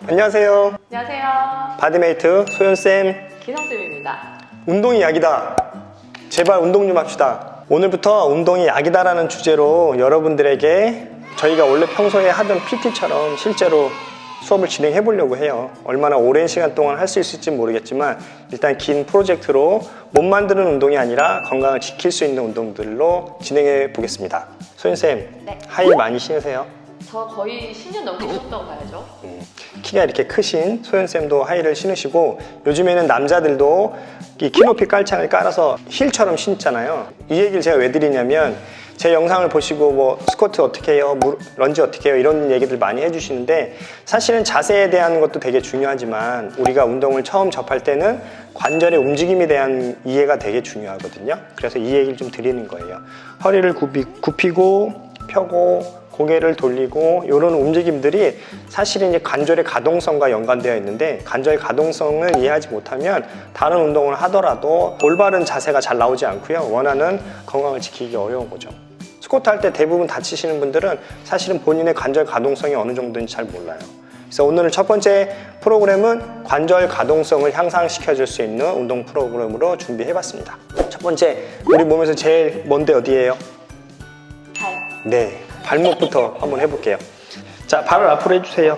안녕하세요. 안녕하세요. 바디메이트 소연쌤. 기성쌤입니다. 운동이 약이다. 제발 운동 좀 합시다. 오늘부터 운동이 약이다라는 주제로 여러분들에게 저희가 원래 평소에 하던 PT처럼 실제로 수업을 진행해 보려고 해요. 얼마나 오랜 시간 동안 할 수 있을지 모르겠지만 일단 긴 프로젝트로 못 만드는 운동이 아니라 건강을 지킬 수 있는 운동들로 진행해 보겠습니다. 소연쌤, 네. 하이 많이 신으세요? 저 거의 10년 넘게 신었다고 봐야죠. 키가 이렇게 크신 소연쌤도 하이를 신으시고, 요즘에는 남자들도 이 키높이 깔창을 깔아서 힐처럼 신잖아요. 이 얘기를 제가 왜 드리냐면, 제 영상을 보시고 뭐 스쿼트 어떻게 해요, 런지 어떻게 해요, 이런 얘기들 많이 해주시는데, 사실은 자세에 대한 것도 되게 중요하지만 우리가 운동을 처음 접할 때는 관절의 움직임에 대한 이해가 되게 중요하거든요. 그래서 이 얘기를 좀 드리는 거예요. 허리를 굽히고 펴고 고개를 돌리고 이런 움직임들이 사실은 이제 관절의 가동성과 연관되어 있는데, 관절 가동성을 이해하지 못하면 다른 운동을 하더라도 올바른 자세가 잘 나오지 않고요, 원하는 건강을 지키기 어려운 거죠. 스쿼트 할 때 대부분 다치시는 분들은 사실은 본인의 관절 가동성이 어느 정도인지 잘 몰라요. 그래서 오늘 첫 번째 프로그램은 관절 가동성을 향상시켜 줄 수 있는 운동 프로그램으로 준비해 봤습니다. 첫 번째, 우리 몸에서 제일 먼데 어디예요? 발. 네, 발목부터 한번 해볼게요. 자, 발을 앞으로 해주세요.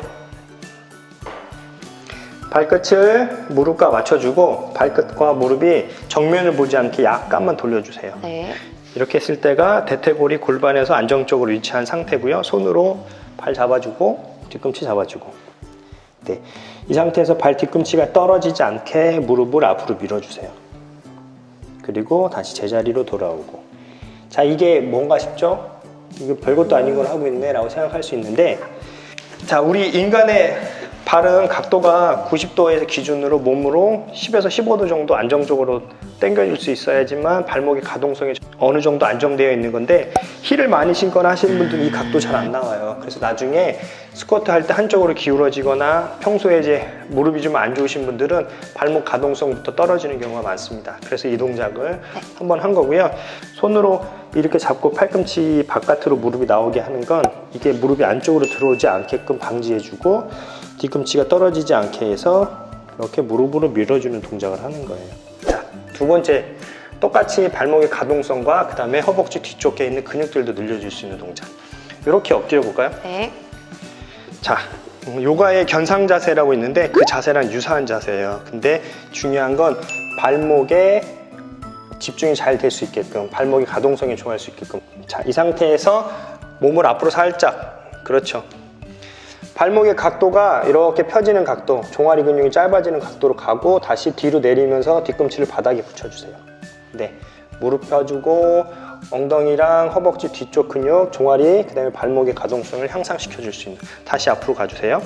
발끝을 무릎과 맞춰주고 발끝과 무릎이 정면을 보지 않게 약간만 돌려주세요. 네. 이렇게 했을 때가 대퇴골이 골반에서 안정적으로 위치한 상태고요. 손으로 발 잡아주고 뒤꿈치 잡아주고, 네, 이 상태에서 발 뒤꿈치가 떨어지지 않게 무릎을 앞으로 밀어주세요. 그리고 다시 제자리로 돌아오고. 자, 이게 뭔가 싶죠? 이거 별것도 아닌 걸 하고 있네 라고 생각할 수 있는데, 자, 우리 인간의 발은 각도가 90도에서 기준으로 몸으로 10에서 15도 정도 안정적으로 당겨줄 수 있어야지만 발목의 가동성이 어느 정도 안정되어 있는 건데, 힐을 많이 신거나 하시는 분들은 이 각도 잘 안 나와요. 그래서 나중에 스쿼트 할 때 한쪽으로 기울어지거나 평소에 이제 무릎이 좀 안 좋으신 분들은 발목 가동성부터 떨어지는 경우가 많습니다. 그래서 이 동작을 한번 한 거고요. 손으로 이렇게 잡고 팔꿈치 바깥으로 무릎이 나오게 하는 건 이게 무릎이 안쪽으로 들어오지 않게끔 방지해주고, 뒤꿈치가 떨어지지 않게 해서 이렇게 무릎으로 밀어주는 동작을 하는 거예요. 자, 두 번째, 똑같이 발목의 가동성과 그 다음에 허벅지 뒤쪽에 있는 근육들도 늘려줄 수 있는 동작. 이렇게 엎드려 볼까요? 네. 자, 요가의 견상 자세라고 있는데 그 자세랑 유사한 자세예요. 근데 중요한 건 발목에 집중이 잘 될 수 있게끔, 발목의 가동성이 좋아할 수 있게끔. 자, 이 상태에서 몸을 앞으로 살짝, 그렇죠. 발목의 각도가 이렇게 펴지는 각도, 종아리 근육이 짧아지는 각도로 가고 다시 뒤로 내리면서 뒤꿈치를 바닥에 붙여주세요. 네, 무릎 펴주고 엉덩이랑 허벅지 뒤쪽 근육, 종아리, 그 다음에 발목의 가동성을 향상시켜 줄 수 있는, 다시 앞으로 가주세요.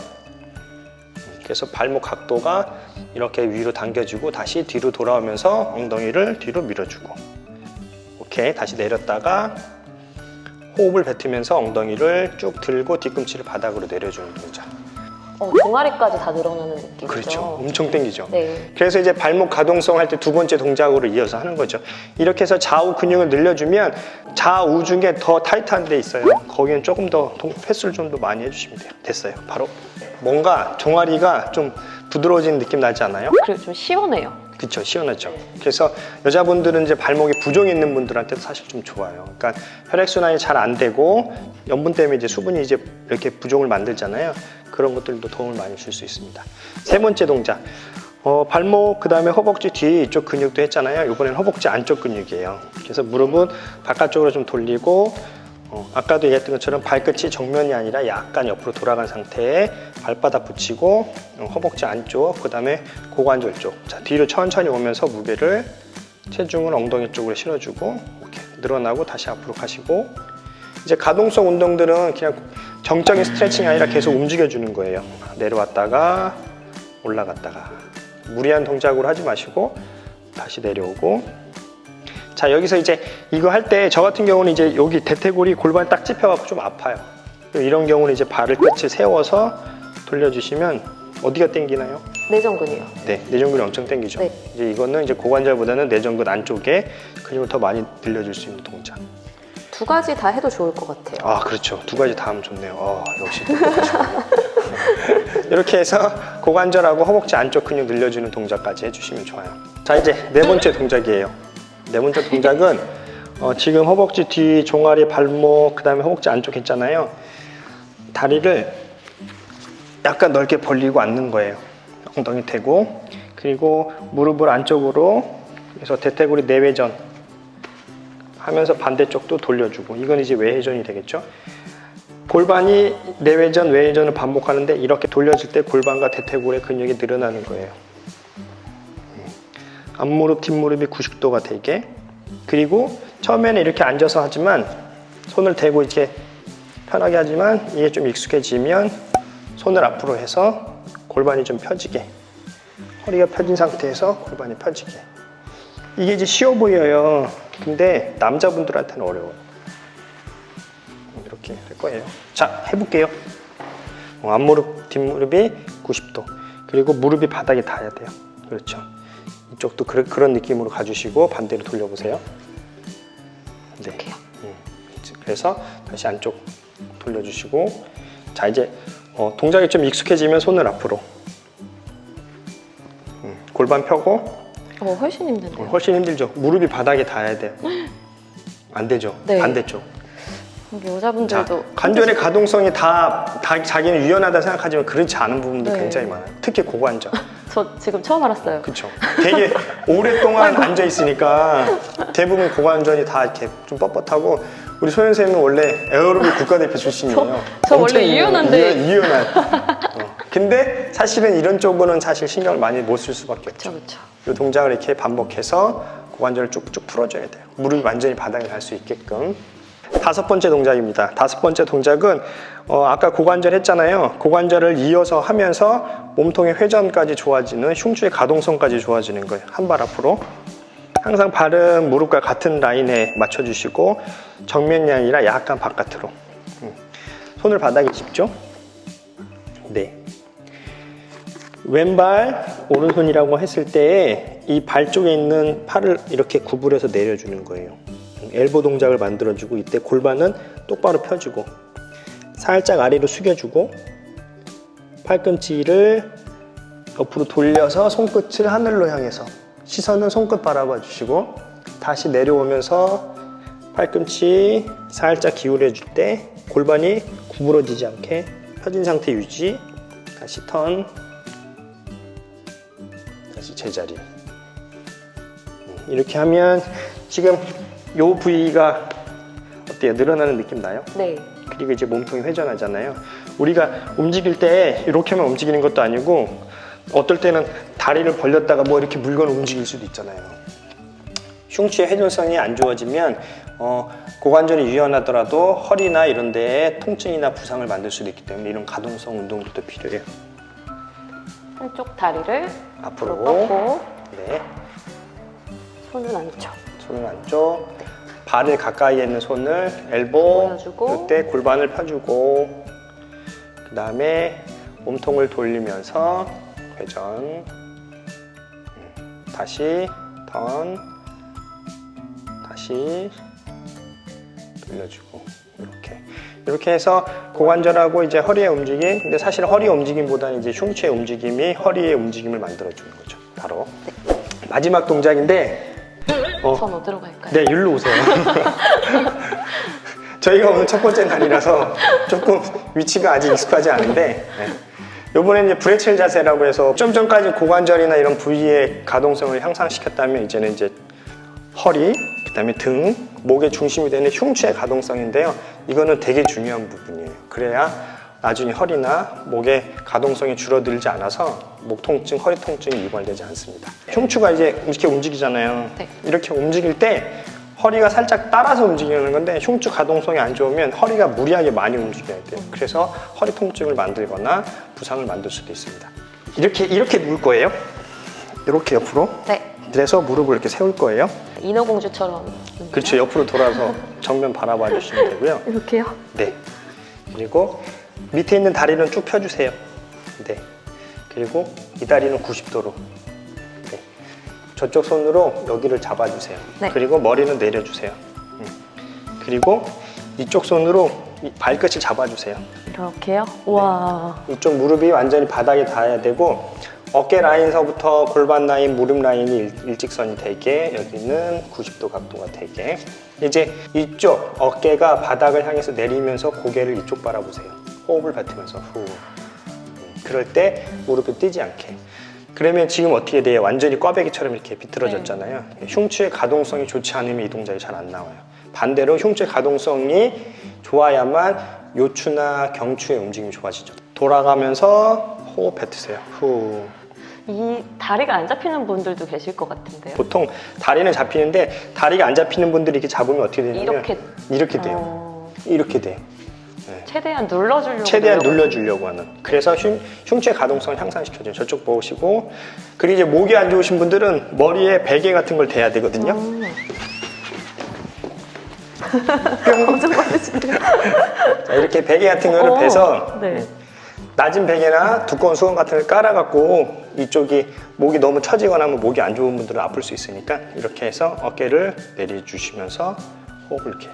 그래서 발목 각도가 이렇게 위로 당겨주고 다시 뒤로 돌아오면서 엉덩이를 뒤로 밀어주고, 오케이, 다시 내렸다가 호흡을 뱉으면서 엉덩이를 쭉 들고 뒤꿈치를 바닥으로 내려주는 동작. 종아리까지 다 늘어나는 느낌이죠. 그렇죠. 엄청 당기죠. 네. 그래서 이제 발목 가동성 할 때 두 번째 동작으로 이어서 하는 거죠. 이렇게 해서 좌우 근육을 늘려주면 좌우 중에 더 타이트한 데 있어요. 거기는 조금 더 횟수를 좀 더 많이 해주시면 돼요. 됐어요. 바로 뭔가 종아리가 좀 부드러워지는 느낌 나지 않아요? 그리고 좀 시원해요. 그쵸, 시원하죠. 그래서 여자분들은 이제 발목에 부종이 있는 분들한테도 사실 좀 좋아요. 그러니까 혈액순환이 잘 안 되고 염분 때문에 이제 수분이 이제 이렇게 부종을 만들잖아요. 그런 것들도 도움을 많이 줄 수 있습니다. 세 번째 동작, 발목, 그 다음에 허벅지 뒤쪽 근육도 했잖아요. 이번엔 허벅지 안쪽 근육이에요. 그래서 무릎은 바깥쪽으로 좀 돌리고, 아까도 얘기했던 것처럼 발끝이 정면이 아니라 약간 옆으로 돌아간 상태에 발바닥 붙이고, 허벅지 안쪽, 그 다음에 고관절 쪽, 자, 뒤로 천천히 오면서 무게를, 체중을 엉덩이 쪽으로 실어주고, 이렇게 늘어나고 다시 앞으로 가시고. 이제 가동성 운동들은 그냥 정적인 스트레칭이 아니라 계속 움직여주는 거예요. 내려왔다가 올라갔다가, 무리한 동작으로 하지 마시고 다시 내려오고. 자, 여기서 이제 이거 할 때 저 같은 경우는 이제 여기 대퇴골이 골반이 딱 찝혀갖고 좀 아파요. 이런 경우는 이제 발을 끝을 세워서 돌려주시면 어디가 당기나요? 내전근이요. 네, 내전근이 엄청 당기죠. 네. 이제 이거는 이제 고관절보다는 내전근 안쪽에 근육을 더 많이 늘려줄 수 있는 동작. 두 가지 다 해도 좋을 것 같아요. 아, 그렇죠. 두 가지 다 하면 좋네요. 역시 똑똑하시군요. 이렇게 해서 고관절하고 허벅지 안쪽 근육 늘려주는 동작까지 해주시면 좋아요. 자, 이제 네 번째 동작이에요. 네 번째 동작은 지금 허벅지 뒤, 종아리, 발목, 그 다음에 허벅지 안쪽 있잖아요. 다리를 약간 넓게 벌리고 앉는 거예요. 엉덩이 대고, 그리고 무릎을 안쪽으로 해서 대퇴골이 내외전 하면서 반대쪽도 돌려주고, 이건 이제 외회전이 되겠죠. 골반이 내외전, 외회전을 반복하는데 이렇게 돌려질 때 골반과 대퇴골의 근육이 늘어나는 거예요. 앞무릎, 뒷무릎이 90도가 되게. 그리고 처음에는 이렇게 앉아서 하지만 손을 대고 이렇게 편하게 하지만 이게 좀 익숙해지면 손을 앞으로 해서 골반이 좀 펴지게, 허리가 펴진 상태에서 골반이 펴지게. 이게 이제 쉬워 보여요. 근데 남자분들한테는 어려워요. 이렇게 할 거예요. 자, 해볼게요. 앞무릎, 뒷무릎이 90도. 그리고 무릎이 바닥에 닿아야 돼요. 그렇죠. 이쪽도 그런 느낌으로 가주시고 반대로 돌려보세요. 네. 이렇게요. 그래서 다시 안쪽 돌려주시고, 자, 이제 동작이 좀 익숙해지면 손을 앞으로, 골반 펴고. 훨씬 힘든데요. 훨씬 힘들죠. 무릎이 바닥에 닿아야 돼요. 안 되죠. 네. 반대쪽. 여자분들도 자, 관절의 가동성이 다 자기는 유연하다 생각하지만 그렇지 않은 부분도 네. 굉장히 많아요. 특히 고관절. 저 지금 처음 알았어요. 그렇죠. 되게 오랫동안 앉아 있으니까 대부분 고관절이 다 이렇게 좀 뻣뻣하고, 우리 소연 쌤은 원래 에어로빅 국가대표 출신이에요. 저 원래 엄청 유연한데. 유연한. 근데 사실은 이런 쪽으로는 사실 신경을 많이 못 쓸 수밖에 없죠. 그렇죠. 이 동작을 이렇게 반복해서 고관절을 쭉쭉 풀어줘야 돼요. 무릎이 완전히 바닥에 닿을 수 있게끔. 다섯 번째 동작입니다. 다섯 번째 동작은 아까 고관절 했잖아요. 고관절을 이어서 하면서 몸통의 회전까지 좋아지는, 흉추의 가동성까지 좋아지는 거예요. 한 발 앞으로. 항상 발은 무릎과 같은 라인에 맞춰주시고 정면이 아니라 약간 바깥으로. 손을 바닥에 짚죠. 네. 왼발 오른손이라고 했을 때 이 발 쪽에 있는 팔을 이렇게 구부려서 내려주는 거예요. 엘보 동작을 만들어주고, 이때 골반은 똑바로 펴주고 살짝 아래로 숙여주고 팔꿈치를 옆으로 돌려서 손끝을 하늘로 향해서, 시선은 손끝 바라봐 주시고 다시 내려오면서 팔꿈치 살짝 기울여 줄 때 골반이 구부러지지 않게 펴진 상태 유지. 다시 턴, 다시 제자리. 이렇게 하면 지금 요 부위가 어때요? 늘어나는 느낌 나요? 네. 그리고 이제 몸통이 회전하잖아요. 우리가 움직일 때 이렇게만 움직이는 것도 아니고 어떨 때는 다리를 벌렸다가 뭐 이렇게 물건 움직일 수도 있잖아요. 흉추의 회전성이 안 좋아지면 고관절이 유연하더라도 허리나 이런 데에 통증이나 부상을 만들 수도 있기 때문에 이런 가동성 운동도 필요해요. 한쪽 다리를 앞으로 뻗고 네. 손은 안쪽. 손을 안쪽, 발을 가까이에 있는 손을 엘보 보여주고, 이때 골반을 펴주고, 그 다음에 몸통을 돌리면서 회전, 다시 턴, 다시 돌려주고, 이렇게 해서 고관절하고 이제 허리의 움직임. 근데 사실 허리의 움직임보다는 이제 흉추의 움직임이 허리의 움직임을 만들어주는 거죠. 바로 마지막 동작인데. 전 어디로 갈까요? 네, 일로 오세요. 저희가 오늘 첫 번째 날이라서 조금 위치가 아직 익숙하지 않은데, 이번에 이제 브레첼 자세라고 해서 좀 전까지 고관절이나 이런 부위의 가동성을 향상시켰다면 이제는 이제 허리, 그다음에 등, 목의 중심이 되는 흉추의 가동성인데요. 이거는 되게 중요한 부분이에요. 그래야 나중에 허리나 목의 가동성이 줄어들지 않아서 목 통증, 허리 통증이 유발되지 않습니다. 흉추가 이제 이렇게 움직이잖아요. 네. 이렇게 움직일 때 허리가 살짝 따라서 움직이는 건데 흉추 가동성이 안 좋으면 허리가 무리하게 많이 움직여야 돼요. 그래서 허리 통증을 만들거나 부상을 만들 수도 있습니다. 이렇게 누울 거예요. 이렇게 옆으로. 네. 그래서 무릎을 이렇게 세울 거예요. 인어공주처럼. 그렇죠. 옆으로 돌아서 정면 바라봐 주시면 되고요. 이렇게요? 네. 그리고 밑에 있는 다리는 쭉 펴주세요. 네. 그리고 이 다리는 90도로. 네. 저쪽 손으로 여기를 잡아주세요. 네. 그리고 머리는 내려주세요. 그리고 이쪽 손으로 이 발끝을 잡아주세요. 이렇게요? 와. 이쪽 무릎이 완전히 바닥에 닿아야 되고 어깨 라인서부터 골반 라인, 무릎 라인이 일직선이 되게 여기는 90도 각도가 되게 이제 이쪽 어깨가 바닥을 향해서 내리면서 고개를 이쪽 바라보세요. 호흡을 뱉으면서 후. 그럴 때 무릎이 뛰지 않게. 그러면 지금 어떻게 돼요? 완전히 꽈배기처럼 이렇게 비틀어졌잖아요. 흉추의 가동성이 좋지 않으면 이 동작이 잘 안 나와요. 반대로 흉추의 가동성이 좋아야만 요추나 경추의 움직임이 좋아지죠. 돌아가면서 호흡 뱉으세요. 후. 이 다리가 안 잡히는 분들도 계실 것 같은데요. 보통 다리는 잡히는데 다리가 안 잡히는 분들이 이렇게 잡으면 어떻게 되냐면 이렇게 돼요. 이렇게 돼요. 네. 최대한 눌러주려고. 최대한 눌러주려고 하는. 그래서 흉추의 가동성을 향상시켜줘요. 저쪽 보시고. 그리고 이제 목이 안 좋으신 분들은 머리에 베개 같은 걸 대야 되거든요. 엄청 많으신데요. 자, 이렇게 베개 같은 거를 베서 네. 낮은 베개나 두꺼운 수건 같은 걸 깔아갖고 이쪽이 목이 너무 처지거나 하면 목이 안 좋은 분들은 아플 수 있으니까 이렇게 해서 어깨를 내려주시면서 호흡을 이렇게.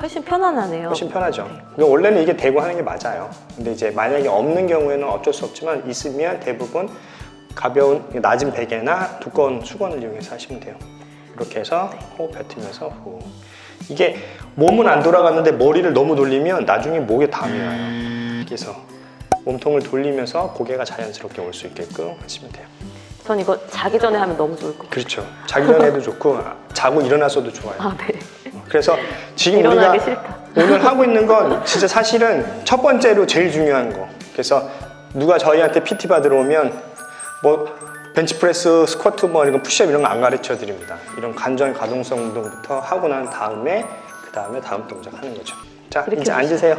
훨씬 편안하네요. 훨씬 편하죠. 근데 원래는 이게 대고 하는 게 맞아요. 근데 이제 만약에 없는 경우에는 어쩔 수 없지만 있으면 대부분 가벼운 낮은 베개나 두꺼운 수건을 이용해서 하시면 돼요. 이렇게 해서 호흡 뱉으면서 후. 이게 몸은 안 돌아갔는데 머리를 너무 돌리면 나중에 목에 담이 와요. 그래서 몸통을 돌리면서 고개가 자연스럽게 올 수 있게끔 하시면 돼요. 전 이거 자기 전에 하면 너무 좋을 것 같아요. 그렇죠. 자기 전에도 좋고 자고 일어나서도 좋아요. 아, 네. 그래서 지금 일어나기 우리가 싫다. 오늘 하고 있는 건 진짜 사실은 첫 번째로 제일 중요한 거. 그래서 누가 저희한테 PT 받으러 오면 뭐 벤치프레스, 스쿼트, 뭐 이런 푸시업 이런 거 안 가르쳐 드립니다. 이런 관절 가동성 운동부터 하고 난 다음에 다음 동작 하는 거죠. 자, 이제 앉으세요.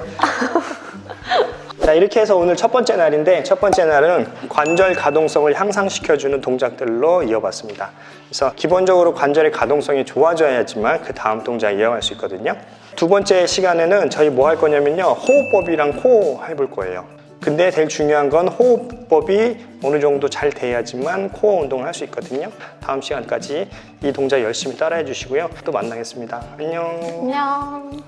자, 이렇게 해서 오늘 첫 번째 날인데 첫 번째 날은 관절 가동성을 향상시켜주는 동작들로 이어봤습니다. 그래서 기본적으로 관절의 가동성이 좋아져야지만 그 다음 동작 이어갈 수 있거든요. 두 번째 시간에는 저희 뭐 할 거냐면요. 호흡법이랑 코어 해볼 거예요. 근데 제일 중요한 건 호흡법이 어느 정도 잘 돼야지만 코어 운동을 할 수 있거든요. 다음 시간까지 이 동작 열심히 따라해 주시고요. 또 만나겠습니다. 안녕. 안녕.